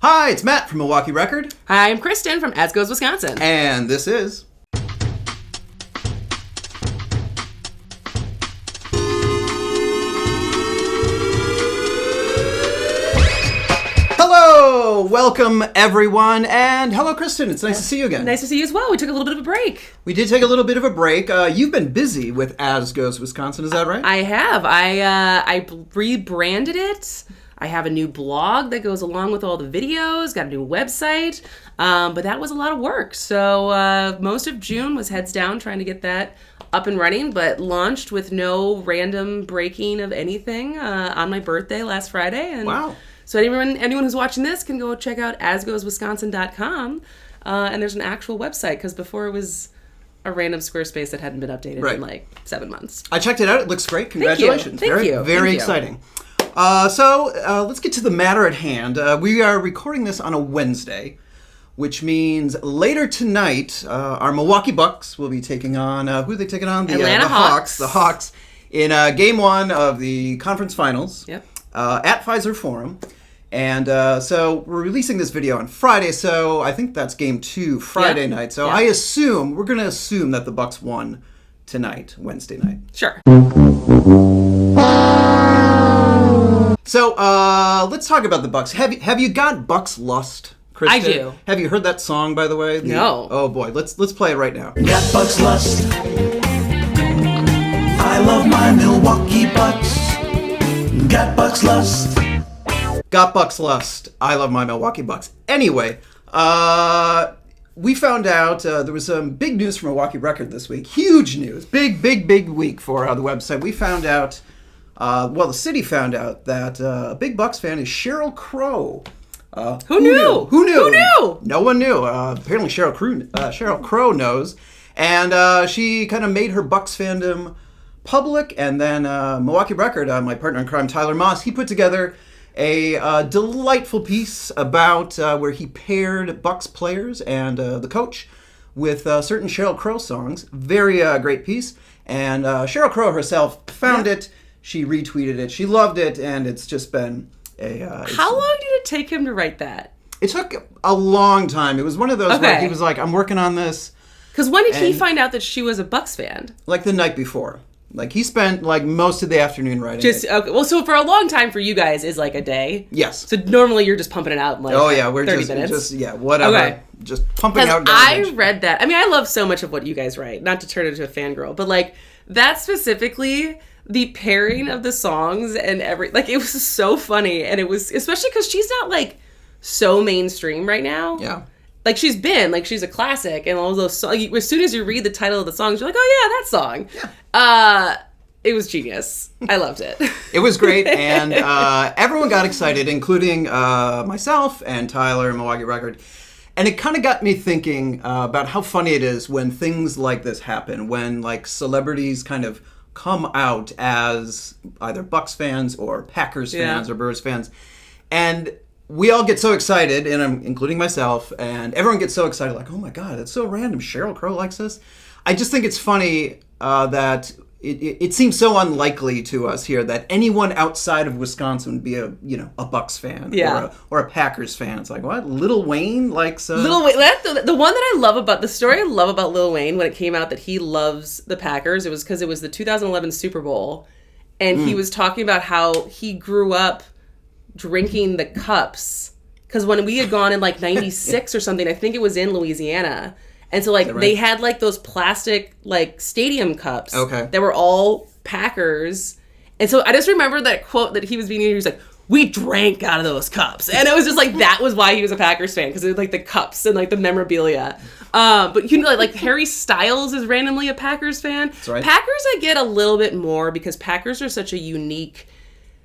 Hi, it's Matt from Milwaukee Record. Hi, I'm Kristin from As Goes Wisconsin. And this is... Hello! Welcome, everyone. And hello, Kristin. It's nice to see you again. Nice to see you as well. We took a little bit of a break. We did take a little bit of a break. You've been busy with As Goes Wisconsin, is that right? I have. I rebranded it. I have a new blog that goes along with all the videos, got a new website, but that was a lot of work. So most of June was heads down trying to get that up and running, but launched with no random breaking of anything on my birthday last Friday. And wow. So anyone who's watching this can go check out asgoeswisconsin.com, and there's an actual website, because before it was a random Squarespace that hadn't been updated in like 7 months. I checked it out. It looks great. Congratulations. Thank you. Very exciting. So let's get to the matter at hand. We are recording this on a Wednesday, which means later tonight, our Milwaukee Bucks will be taking on, who are they taking on? Atlanta Hawks. The Hawks in Game 1 of the conference finals. Yep. At Pfizer Forum. And so we're releasing this video on Friday, so I think that's Game 2 Friday night. So we're going to assume that the Bucks won tonight, Wednesday night. Sure. So let's talk about the Bucks. Have you got Bucks Lust, Kristin? I do. Have you heard that song, by the way? No. Oh boy, let's play it right now. Got Bucks Lust. I love my Milwaukee Bucks. Got Bucks Lust. Got Bucks Lust. I love my Milwaukee Bucks. Anyway, we found out there was some big news from Milwaukee Record this week. Huge news. Big week for the website. We found out, the city found out that a big Bucks fan is Sheryl Crow. Who knew? Who knew? Who knew? No one knew. Apparently Sheryl Crow knows. And she kind of made her Bucks fandom public. And then Milwaukee Record, my partner in crime, Tyler Moss, he put together a delightful piece about where he paired Bucks players and the coach with certain Sheryl Crow songs. Very great piece. And Sheryl Crow herself found it. She retweeted it. She loved it. And it's just been a... How long did it take him to write that? It took a long time. It was one of those where he was like, I'm working on this. Because when did he find out that she was a Bucks fan? Like the night before. Like, he spent, like, most of the afternoon writing it. Okay. Well, so for a long time for you guys is, like, a day? Yes. So normally you're just pumping it out in, like, 30 minutes? Whatever. Okay. Just pumping out garbage. I read that. I mean, I love so much of what you guys write. Not to turn into a fangirl, but, like, that specifically, the pairing of the songs and like, it was so funny. And it was, especially because she's not, like, so mainstream right now. Yeah. Like, she's a classic, and all those songs, as soon as you read the title of the songs, you're like, oh, yeah, that song. Yeah. It was genius. I loved it. It was great, and everyone got excited, including myself and Tyler and Milwaukee Record. And it kind of got me thinking about how funny it is when things like this happen, when, like, celebrities kind of come out as either Bucks fans or Packers fans or Brewers fans. And we all get so excited, and I'm including myself, and everyone gets so excited, like, oh my God, it's so random. Sheryl Crow likes this. I just think it's funny that it seems so unlikely to us here that anyone outside of Wisconsin would be a Bucks fan or a Packers fan. It's like, what? Lil Wayne likes Lil Wayne. The one that I love about the story I love about Lil Wayne when it came out that he loves the Packers, it was because it was the 2011 Super Bowl, and he was talking about how he grew up drinking the cups, because when we had gone in like 96 or something, I think it was in Louisiana, and so like they had like those plastic like stadium cups that were all Packers, and so I just remember that quote that he was being, he was like, we drank out of those cups, and it was just like that was why he was a Packers fan, because it was like the cups and like the memorabilia. But you know, like Harry Styles is randomly a Packers fan. That's right. Packers I get a little bit more because Packers are such a unique.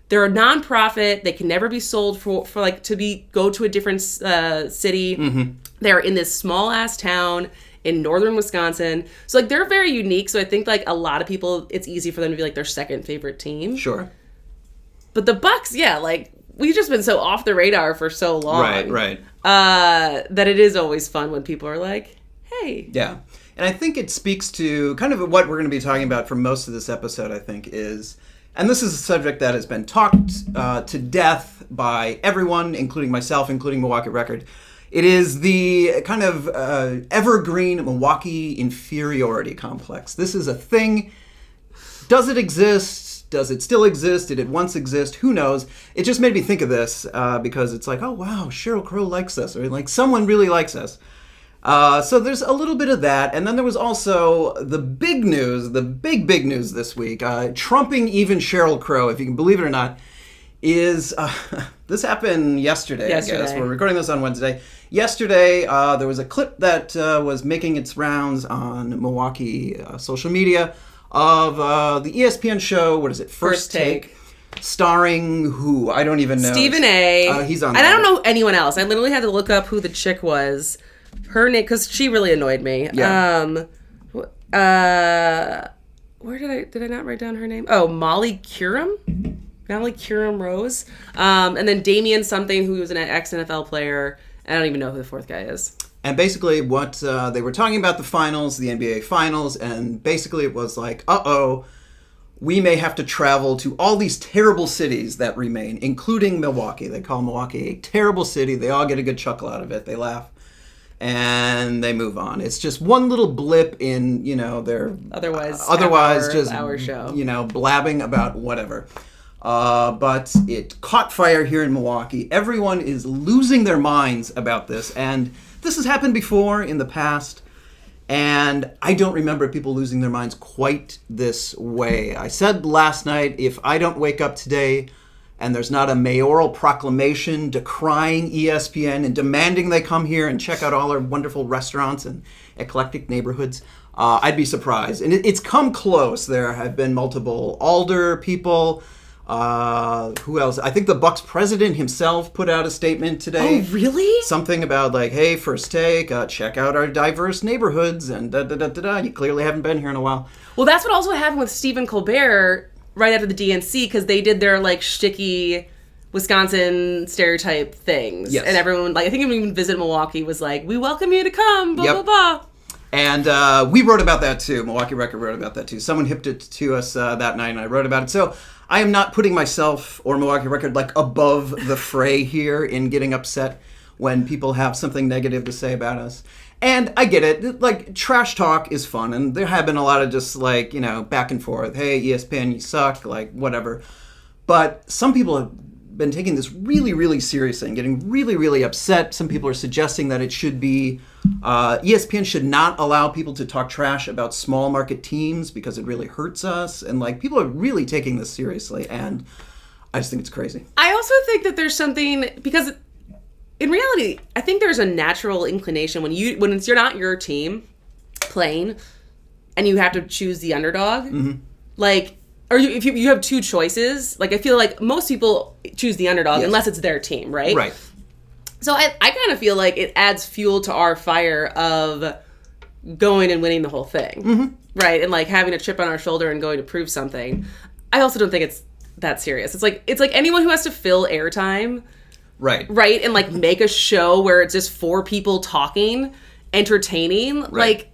They're a nonprofit. They can never be sold for like go to a different city. Mm-hmm. They're in this small ass town in northern Wisconsin. So like they're very unique. So I think like a lot of people, it's easy for them to be like their second favorite team. Sure. But the Bucks, like we've just been so off the radar for so long. Right. That it is always fun when people are like, hey. Yeah. And I think it speaks to kind of what we're going to be talking about for most of this episode, I think, is And this is a subject that has been talked to death by everyone, including myself, including Milwaukee Record. It is the kind of evergreen Milwaukee inferiority complex. This is a thing. Does it exist? Does it still exist? Did it once exist? Who knows? It just made me think of this because it's like, oh, wow, Sheryl Crow likes us, or like someone really likes us. So there's a little bit of that. And then there was also the big news, the big news this week, trumping even Sheryl Crow, if you can believe it or not, is this happened yesterday, I guess. We're recording this on Wednesday. Yesterday, there was a clip that was making its rounds on Milwaukee social media of the ESPN show, what is it, First Take, starring who? I don't even know. Stephen A. He's on and there. I don't know anyone else. I literally had to look up who the chick was. Her name, because she really annoyed me. Yeah. Where did I not write down her name? Oh, Molly Curum? Molly Curum Rose. And then Damian something, who was an ex-NFL player. I don't even know who the fourth guy is. And basically what they were talking about the finals, the NBA finals, and basically it was like, we may have to travel to all these terrible cities that remain, including Milwaukee. They call Milwaukee a terrible city. They all get a good chuckle out of it. They laugh. And they move on. It's just one little blip in, their otherwise just our show. Blabbing about whatever. But it caught fire here in Milwaukee. Everyone is losing their minds about this, and this has happened before in the past. And I don't remember people losing their minds quite this way. I said last night, if I don't wake up today and there's not a mayoral proclamation decrying ESPN and demanding they come here and check out all our wonderful restaurants and eclectic neighborhoods, I'd be surprised. And it's come close. There have been multiple alder people. Who else? I think the Bucks president himself put out a statement today. Oh, really? Something about like, hey, First Take, check out our diverse neighborhoods and da-da-da-da-da. You clearly haven't been here in a while. Well, that's what also happened with Stephen Colbert right after the DNC, because they did their like shticky Wisconsin stereotype things. Yes. And everyone, like, I think even Visit Milwaukee was like, we welcome you to come, blah, blah, blah. And we wrote about that too. Milwaukee Record wrote about that too. Someone hipped it to us that night and I wrote about it. So I am not putting myself or Milwaukee Record like above the fray here in getting upset when people have something negative to say about us. And I get it. Like, trash talk is fun. And there have been a lot of just like, back and forth. Hey, ESPN, you suck. Like, whatever. But some people have been taking this really, really seriously and getting really, really upset. Some people are suggesting that it should be ESPN should not allow people to talk trash about small market teams because it really hurts us. And like, people are really taking this seriously, and I just think it's crazy. I also think that there's something, because in reality, I think there's a natural inclination when it's you're not your team playing and you have to choose the underdog, like, or if you have two choices, like, I feel like most people choose the underdog unless it's their team, right? Right. So I kind of feel like it adds fuel to our fire of going and winning the whole thing, right? And like having a chip on our shoulder and going to prove something. I also don't think it's that serious. It's like anyone who has to fill airtime, right? And like make a show where it's just four people talking, entertaining, like.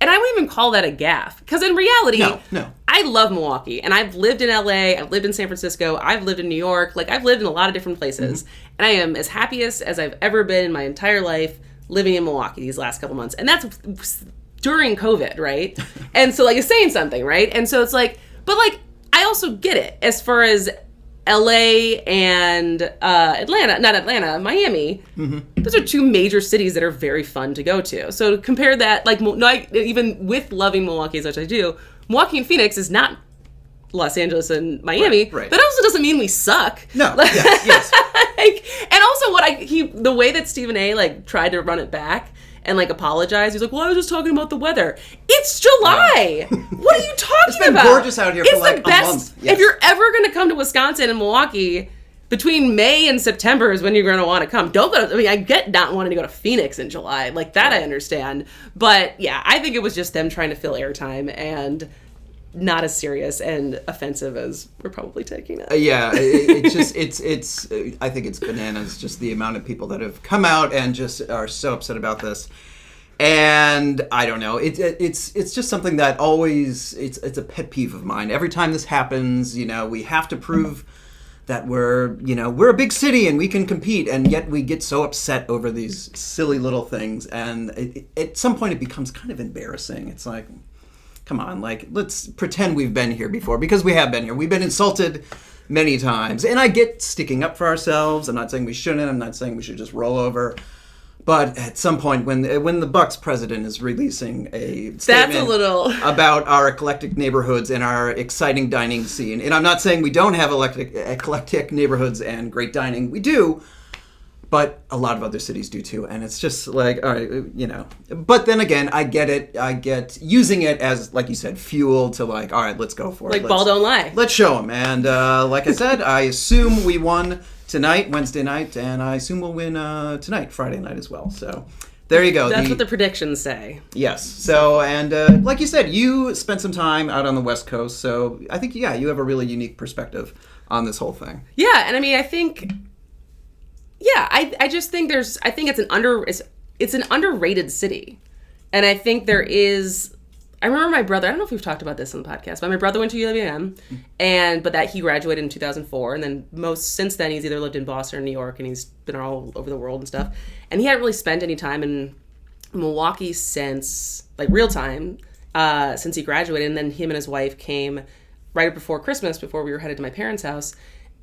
And I wouldn't even call that a gaffe. Because in reality, no. I love Milwaukee. And I've lived in LA, I've lived in San Francisco, I've lived in New York. Like, I've lived in a lot of different places. And I am as happiest as I've ever been in my entire life living in Milwaukee these last couple months. And that's during COVID, right? And so, like, it's saying something, right? And so it's like, but like, I also get it as far as LA and Miami. Those are two major cities that are very fun to go to. So to compare that, like, even with loving Milwaukee as much as I do, Milwaukee and Phoenix is not Los Angeles and Miami. Right. That also doesn't mean we suck. No. Yes. And also the way that Stephen A. like tried to run it back and like apologize. He's like, well, I was just talking about the weather. It's July. What are you talking about? It's been gorgeous out here for like a month. Yes. If you're ever going to come to Wisconsin and Milwaukee, between May and September is when you're going to want to come. Don't go to, I get not wanting to go to Phoenix in July. Like, that I understand. But yeah, I think it was just them trying to fill airtime and not as serious and offensive as we're probably taking it. It's I think it's bananas, just the amount of people that have come out and just are so upset about this. And I don't know. It's just something that always it's a pet peeve of mine. Every time this happens, we have to prove that we're a big city and we can compete, and yet we get so upset over these silly little things, and at some point it becomes kind of embarrassing. It's like, come on, like, let's pretend we've been here before, because we have been here. We've been insulted many times, and I get sticking up for ourselves. I'm not saying we shouldn't. I'm not saying we should just roll over. But at some point, when the Bucks president is releasing a statement about our eclectic neighborhoods and our exciting dining scene, and I'm not saying we don't have eclectic neighborhoods and great dining, we do, but a lot of other cities do too, and it's just like, all right, But then again, I get it. I get using it as, like you said, fuel to like, all right, let's go for it. Like ball don't lie. Let's show them. And like I said, I assume we won tonight, Wednesday night, and I assume we'll win tonight, Friday night as well. So there you go. That's what the predictions say. Yes. So, and like you said, you spent some time out on the West Coast, so I think, you have a really unique perspective on this whole thing. Yeah, and I mean, I think, I just think I think it's an underrated city. And I think there is, I remember my brother, I don't know if we've talked about this on the podcast, but my brother went to UWM, but that he graduated in 2004, and then since then he's either lived in Boston or New York, and he's been all over the world and stuff. And he hadn't really spent any time in Milwaukee since, like, real time, since he graduated. And then him and his wife came right before Christmas, before we were headed to my parents' house,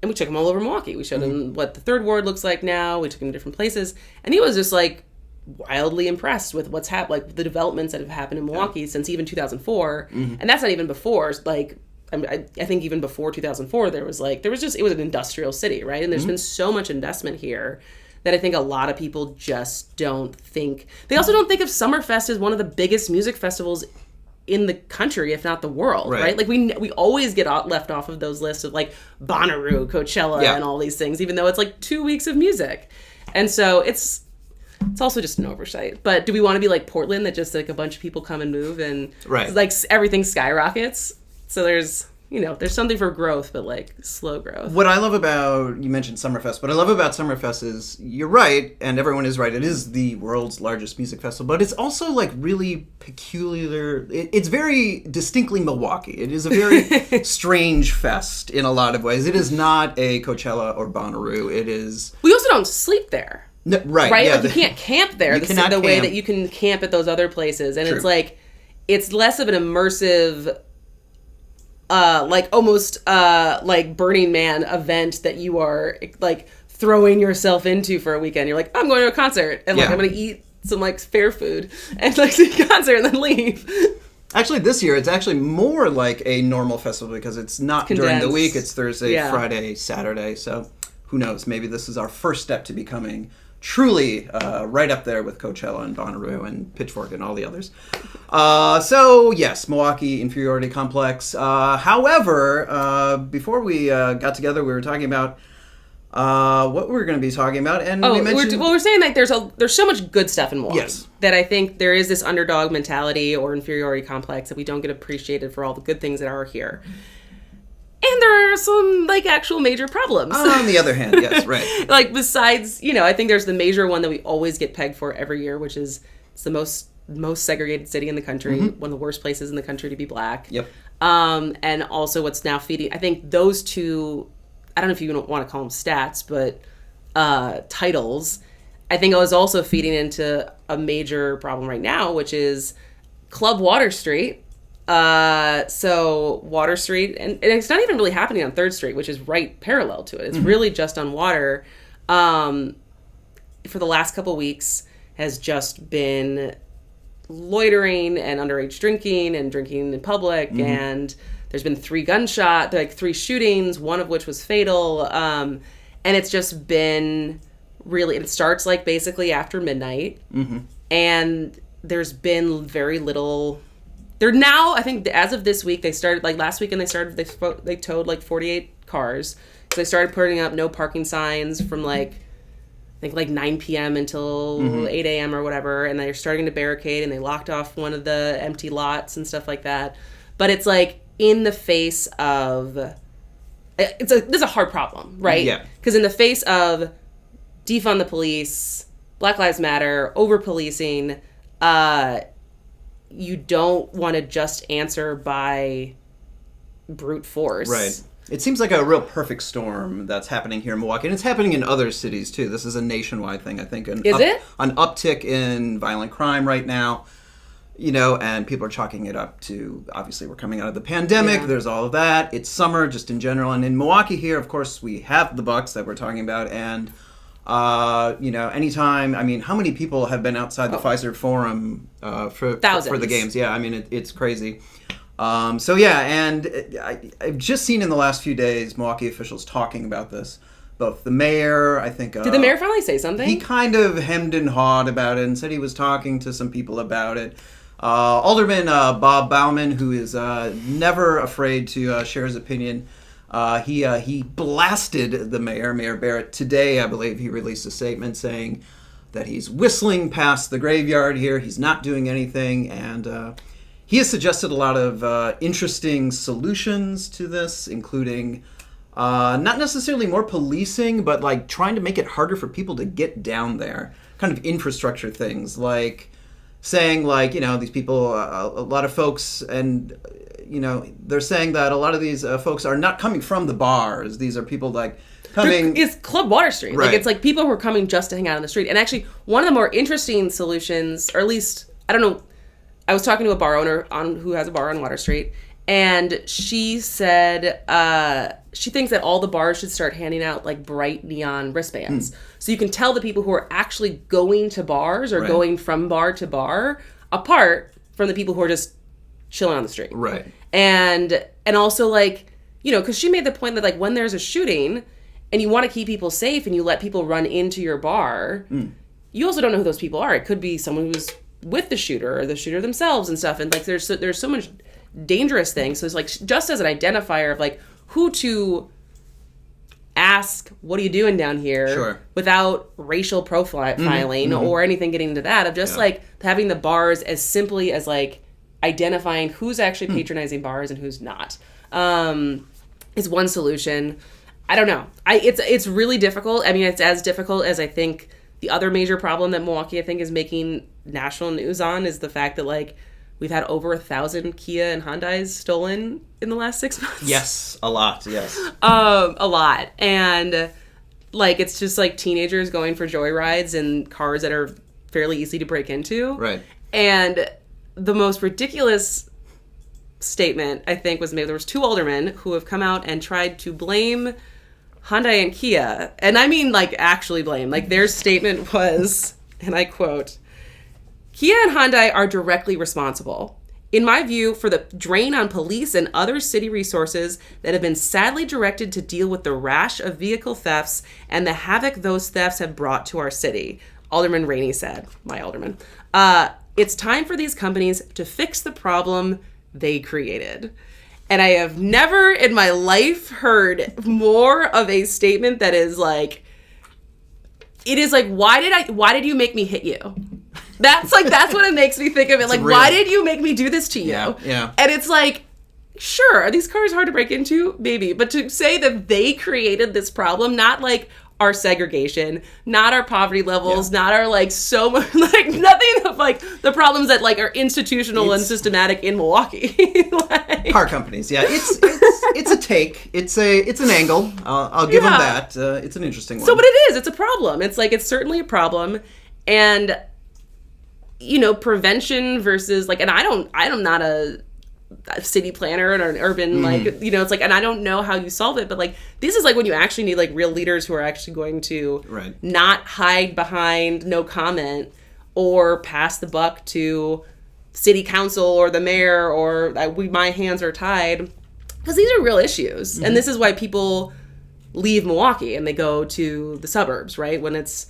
and we took him all over Milwaukee. We showed him what the Third Ward looks like now. We took him to different places, and he was just like wildly impressed with what's happened, like the developments that have happened in Milwaukee since even 2004. And that's not even before, like, I think even before 2004, it was an industrial city, right? And there's been so much investment here that I think a lot of people just don't think. They also don't think of Summerfest as one of the biggest music festivals in the country, if not the world, right? Like, we always get left off of those lists of, like, Bonnaroo, Coachella, and all these things, even though it's like 2 weeks of music. And so it's also just an oversight. But do we want to be like Portland, that just, like, a bunch of people come and move and like everything skyrockets? So there's something for growth, but, like, slow growth. What I love about, you mentioned Summerfest, what I love about Summerfest is, you're right, and everyone is right, it is the world's largest music festival, but it's also, like, really peculiar. It's very distinctly Milwaukee. It is a very strange fest in a lot of ways. It is not a Coachella or Bonnaroo. It is... We also don't sleep there. No, right. Yeah, like, you can't camp there the way that you can camp at those other places. And It's like, it's less of an immersive... like almost like Burning Man event that you are, like, throwing yourself into for a weekend. You're like, I'm going to a concert, and like I'm going to eat some, like, fair food and, like, see a concert and then leave. Actually, this year it's actually more like a normal festival, because it's not during the week. It's Thursday, Friday, Saturday. So who knows? Maybe this is our first step to becoming truly right up there with Coachella and Bonnaroo and Pitchfork and all the others. So, yes, Milwaukee inferiority complex. However, before we got together, we were talking about what we're going to be talking about, and we mentioned... we're saying that there's so much good stuff in Milwaukee. Yes. That I think there is this underdog mentality or inferiority complex that we don't get appreciated for all the good things that are here. And there are some, like, actual major problems. On the other hand, yes, right. Like, besides, I think there's the major one that we always get pegged for every year, which is it's the most segregated city in the country, one of the worst places in the country to be black. Yep. And also what's now feeding, I think those two, I don't know if you want to call them stats, but titles, I think it was also feeding into a major problem right now, which is Club Water Street. So Water Street, and it's not even really happening on 3rd Street, which is right parallel to it. It's really just on Water. For the last couple weeks has just been loitering and underage drinking and drinking in public. And there's been 3 shootings, one of which was fatal. And it's just been really, it starts, like, basically after midnight. And there's been very little. They're now, I think, as of this week, they started, like, last weekend they towed, like, 48 cars. So they started putting up no parking signs from, like, I think, like, 9 p.m. until 8 a.m. or whatever. And they're starting to barricade, and they locked off one of the empty lots and stuff like that. But it's, like, in the face of, this is a hard problem, right? Yeah. Because in the face of defund the police, Black Lives Matter, over-policing, you don't want to just answer by brute force. Right. It seems like a real perfect storm that's happening here in Milwaukee, and it's happening in other cities too. This is a nationwide thing, I think. Is it? An uptick in violent crime right now, and people are chalking it up to, obviously, we're coming out of the pandemic. Yeah. There's all of that. It's summer, just in general, and in Milwaukee here, of course, we have the Bucks that we're talking about, and anytime. I mean, how many people have been outside the Pfizer Forum for the games? Yeah, I mean, it's crazy. And I've just seen in the last few days Milwaukee officials talking about this. Both the mayor, I think... Did the mayor finally say something? He kind of hemmed and hawed about it and said he was talking to some people about it. Alderman Bob Bauman, who is never afraid to share his opinion, he blasted the mayor, Mayor Barrett. Today, I believe, he released a statement saying that he's whistling past the graveyard here. He's not doing anything, and... he has suggested a lot of interesting solutions to this, including not necessarily more policing, but like trying to make it harder for people to get down there. Kind of infrastructure things, like saying these people, a lot of folks, and they're saying that a lot of these folks are not coming from the bars. These are people coming. It's Club Water Street. Right. Like it's like people who are coming just to hang out on the street. And actually, one of the more interesting solutions, or at least I don't know. I was talking to a bar owner who has a bar on Water Street, and she said she thinks that all the bars should start handing out like bright neon wristbands, so you can tell the people who are actually going to bars or going from bar to bar apart from the people who are just chilling on the street. Right. And also because she made the point that like when there's a shooting and you want to keep people safe and you let people run into your bar, you also don't know who those people are. It could be someone who's with the shooter or the shooter themselves and stuff, and like there's so much dangerous things. So it's like just as an identifier of like who to ask, what are you doing down here, sure, without racial profiling or anything getting into that, of just like having the bars as simply as like identifying who's actually patronizing bars and who's not is one solution. I don't know. It's really difficult. I mean, it's as difficult as I think the other major problem that Milwaukee, I think, is making national news on is the fact that, like, we've had over 1,000 Kia and Hyundais stolen in the last 6 months. Yes, a lot, yes. A lot. And, like, it's just, like, teenagers going for joyrides in cars that are fairly easy to break into. Right. And the most ridiculous statement, I think, was made. There was 2 aldermen who have come out and tried to blame Hyundai and Kia, and I mean, like, actually blame. Like, their statement was, and I quote, "Kia and Hyundai are directly responsible, in my view, for the drain on police and other city resources that have been sadly directed to deal with the rash of vehicle thefts and the havoc those thefts have brought to our city," Alderman Rainey said, my alderman. "It's time for these companies to fix the problem they created." And I have never in my life heard more of a statement that is like, it is like, why did you make me hit you? That's what it makes me think of it. Like, why did you make me do this to you? Yeah. And it's like, sure, are these cars hard to break into? Maybe. But to say that they created this problem, not like our segregation, not our poverty levels, not our like so much, like nothing of like the problems that like are institutional and systematic in Milwaukee. Like, car companies, yeah, it's a take, it's an angle. I'll give them that. It's an interesting one. So, but it's a problem. It's like it's certainly a problem, and prevention versus like, and I'm not a city planner or an urban it's like, and I don't know how you solve it, but like this is like when you actually need like real leaders who are actually going to not hide behind no comment or pass the buck to city council or the mayor or my hands are tied, because these are real issues. And this is why people leave Milwaukee and they go to the suburbs, right, when it's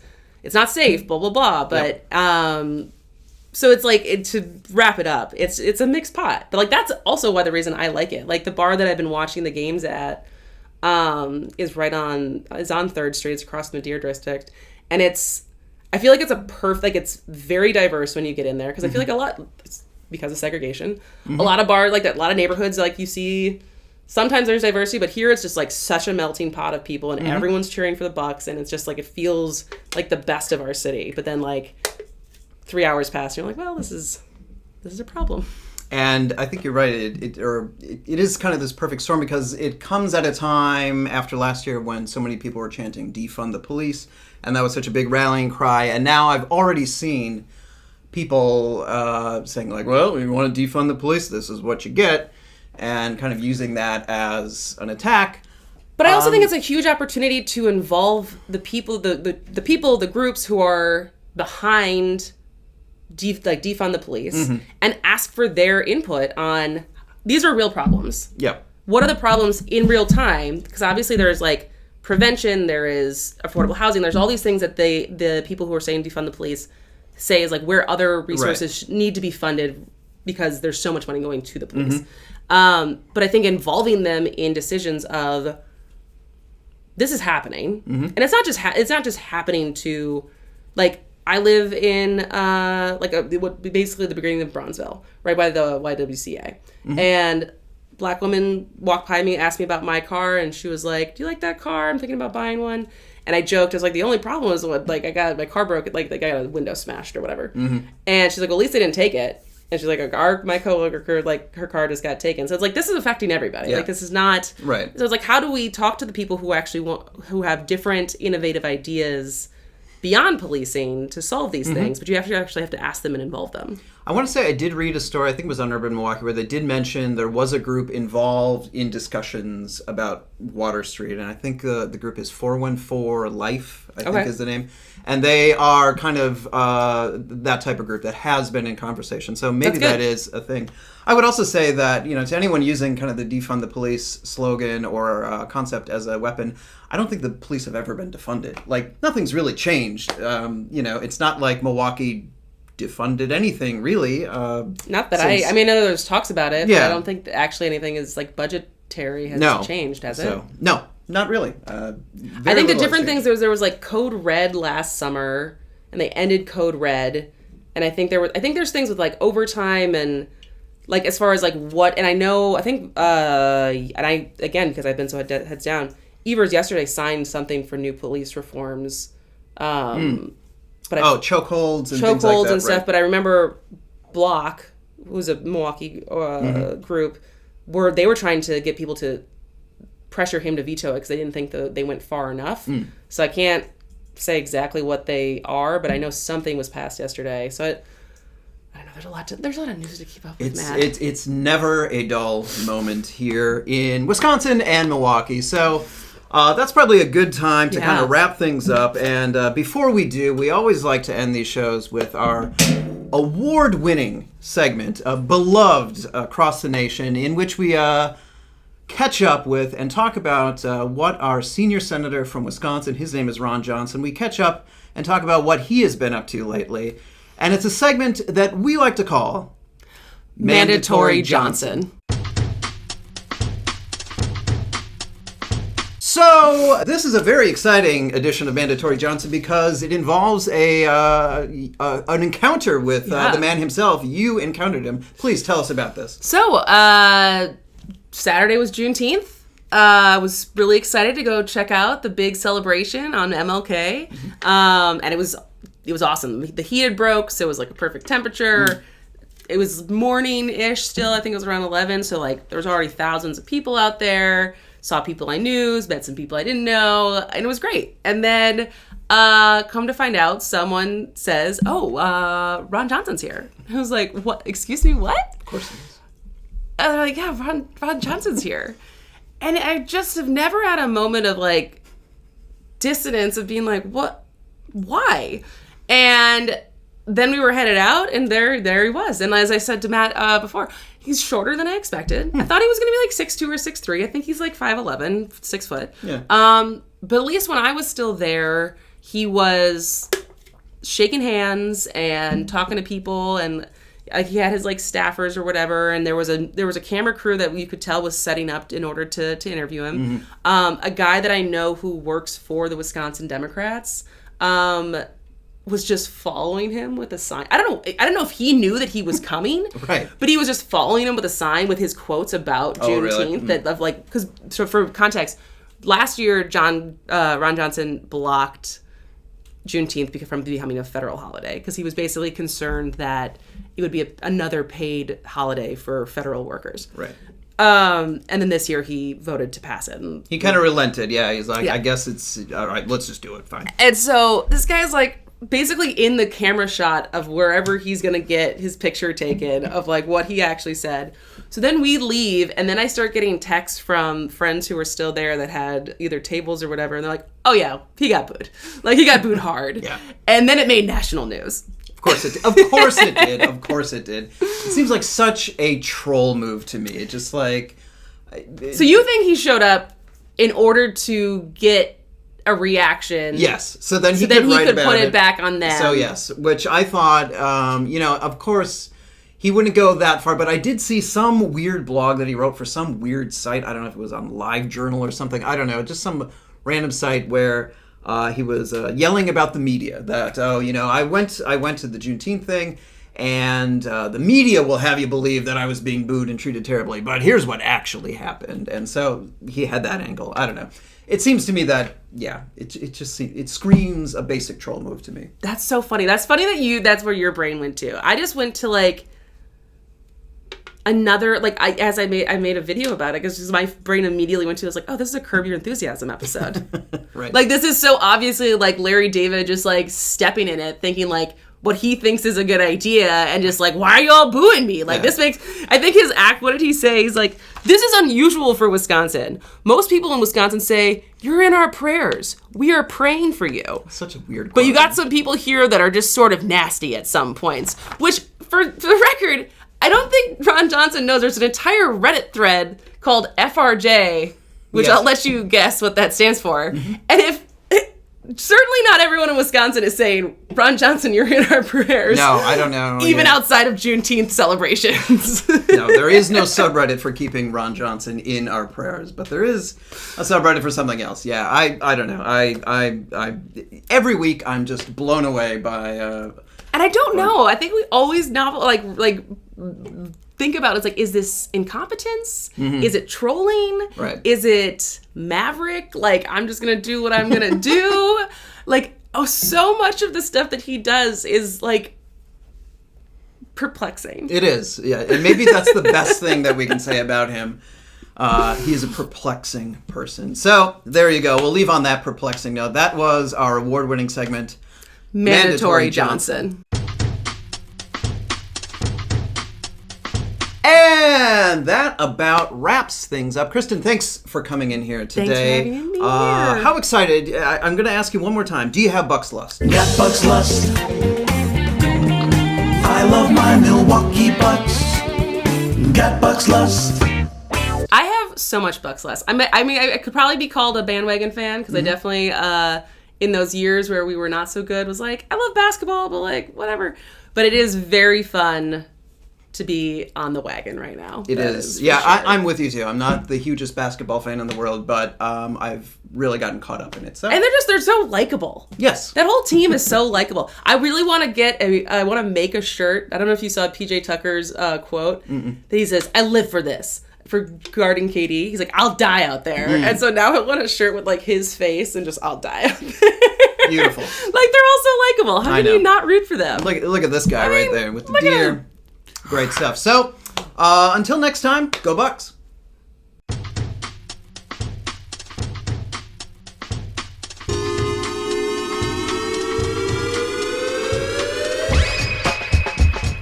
not safe, blah blah blah. But so it's like, to wrap it up, it's a mixed pot. But like that's also why the reason I like it. Like the bar that I've been watching the games at is on 3rd Street. It's across the Deer District, and I feel like it's it's very diverse when you get in there, because I feel like because of segregation, a lot of bars like that, a lot of neighborhoods, like you see. Sometimes there's diversity, but here it's just like such a melting pot of people, and everyone's cheering for the Bucks, and it's just like it feels like the best of our city. But then like 3 hours pass, and you're like, well, this is a problem. And I think you're right. It is kind of this perfect storm because it comes at a time after last year when so many people were chanting defund the police, and that was such a big rallying cry. And now I've already seen people saying like, well, you want to defund the police, this is what you get, and kind of using that as an attack. But I also think it's a huge opportunity to involve the people, the groups who are behind defund the police, and ask for their input on, these are real problems. Yeah. What are the problems in real time? Because obviously there's like prevention, there is affordable housing, there's all these things that the people who are saying defund the police say is like where other resources need to be funded because there's so much money going to the police. But I think involving them in decisions of, this is happening, and it's not just happening to, like, I live in basically the beginning of Bronzeville, right by the YWCA, and black woman walked by me, asked me about my car, and she was like, "Do you like that car? I'm thinking about buying one." And I joked, I was like, "The only problem is I got my car broke, like I got a window smashed or whatever." And she's like, "Well, at least they didn't take it." And she's like, my coworker, like, her car just got taken. So it's like, this is affecting everybody. Yeah. Like, this is not... Right. So it's like, how do we talk to the people who actually who have different innovative ideas beyond policing to solve these things? But you actually have to ask them and involve them. I want to say I did read a story, I think it was on Urban Milwaukee, where they did mention there was a group involved in discussions about Water Street, and I think the group is 414 Life, I think is the name. And they are kind of that type of group that has been in conversation. So maybe that is a thing. I would also say that, to anyone using kind of the defund the police slogan or concept as a weapon, I don't think the police have ever been defunded. Like, nothing's really changed. It's not like Milwaukee defunded anything, really. Not that I mean, I know there's talks about it, but I don't think that actually anything is, like, budgetary has changed, has it? No, not really. I think the different things, there was like Code Red last summer, and they ended Code Red, and I think there's things with like overtime and like as far as like what, and I think and I, again, because I've been so heads down, Evers yesterday signed something for new police reforms. But chokeholds and things like that, and stuff. Right. But I remember Block, who was a Milwaukee group, where they were trying to get people to pressure him to veto it because they didn't think they went far enough. So I can't say exactly what they are, but I know something was passed yesterday. So I don't know. There's a lot of news to keep up with, Matt. It's never a dull moment here in Wisconsin and Milwaukee. So that's probably a good time to kind of wrap things up. And before we do, we always like to end these shows with our award-winning segment, beloved across the nation, in which we catch up with and talk about what our senior senator from Wisconsin, his name is Ron Johnson, we catch up and talk about what he has been up to lately. And it's a segment that we like to call Mandatory Johnson. So this is a very exciting edition of Mandatory Johnson because it involves an encounter with the man himself. You encountered him. Please tell us about this. So, Saturday was Juneteenth. I was really excited to go check out the big celebration on MLK. And it was awesome. The heat had broke, so it was like a perfect temperature. It was morning-ish still. I think it was around 11. So like there was already thousands of people out there. Saw people I knew, met some people I didn't know, and it was great. And then come to find out, someone says, Ron Johnson's here. I was like, what? Excuse me, what? Of course he is. And they're like, yeah, Ron Johnson's here. And I just have never had a moment of like dissonance of being like, what? Why? And then we were headed out, and there he was. And as I said to Matt before, he's shorter than I expected. I thought he was going to be like 6'2" or 6'3". I think he's like 5'11", 6 foot. Yeah. But at least when I was still there, he was shaking hands and talking to people, and he had his like staffers or whatever. And there was a camera crew that you could tell was setting up in order to interview him. A guy that I know who works for the Wisconsin Democrats. Was just following him with a sign. I don't know if he knew that he was coming, right? But he was just following him with a sign with his quotes about Juneteenth. Really? That of like, because so for context, last year Ron Johnson blocked Juneteenth from becoming a federal holiday, because he was basically concerned that it would be another paid holiday for federal workers. Right. And then this year he voted to pass it. And He kind of relented. Yeah, he's like, Yeah. I guess it's all right. Let's just do it. Fine. And so this guy's like basically in the camera shot of wherever he's going to get his picture taken of like what he actually said. So then we leave, and then I start getting texts from friends who were still there that had either tables or whatever, and they're like, oh yeah, he got booed. Like, he got booed hard. Yeah. And then it made national news. Of course it did. Of course it did. Of course it did. It seems like such a troll move to me. It just like... So you think he showed up in order to get a reaction? Yes. So then he could write about put it back on them. So yes, which I thought, of course, he wouldn't go that far, but I did see some weird blog that he wrote for some weird site. I don't know if it was on LiveJournal or something. I don't know. Just some random site where he was yelling about the media. That, I went to the Juneteenth thing, and the media will have you believe that I was being booed and treated terribly, but here's what actually happened. And so he had that angle. I don't know. It seems to me that, it screams a basic troll move to me. That's so funny. That's funny that that's where your brain went to. I just went to like another, like I made a video about it because my brain immediately went to, I was like, oh, this is a Curb Your Enthusiasm episode. Right. Like, this is so obviously like Larry David just like stepping in it, thinking like what he thinks is a good idea, and just like, why are y'all booing me? Like, this makes, I think his act, what did he say? He's like, this is unusual for Wisconsin. Most people in Wisconsin say, you're in our prayers. We are praying for you. Such a weird But you quote. got some people here that are just sort of nasty at some points, which, for the record, I don't think Ron Johnson knows there's an entire Reddit thread called FRJ, which Yes. I'll let you guess what that stands for. Mm-hmm. And certainly not everyone in Wisconsin is saying, Ron Johnson, you're in our prayers. No, I don't know. Even Yeah. outside of Juneteenth celebrations. No, there is no subreddit for keeping Ron Johnson in our prayers, but there is a subreddit for something else. Yeah, I don't know. I every week I'm just blown away by. And I don't know. I think we always think about it. It's like, is this incompetence? Is it trolling? Right. Is it maverick? Like, I'm just gonna do what I'm gonna do. Like, so much of the stuff that he does is like perplexing. It is, yeah, and maybe that's the best thing that we can say about him. He is a perplexing person. So there you go. We'll leave on that perplexing note. That was our award-winning segment, Mandatory Johnson. And that about wraps things up. Kristin, thanks for coming in here today. Thanks for having me here. How excited? I'm going to ask you one more time. Do you have Bucks Lust? Got Bucks Lust. I love my Milwaukee Bucks. Got Bucks Lust. I have so much Bucks Lust. I mean, I could probably be called a bandwagon fan because I definitely, in those years where we were not so good, was like, I love basketball, but like, whatever. But it is very fun to be on the wagon right now. It is. Yeah, sure. I'm with you too. I'm not the hugest basketball fan in the world, but I've really gotten caught up in it. So. And they're so likable. Yes. That whole team is so likable. I really want to I want to make a shirt. I don't know if you saw PJ Tucker's quote that he says, I live for this. For guarding KD. He's like, I'll die out there. And so now I want a shirt with like his face and just, I'll die out there. Beautiful. Like, they're all so likable. How can you not root for them? Look at this guy right there with the look at deer. him. Great stuff. So, until next time, go Bucks.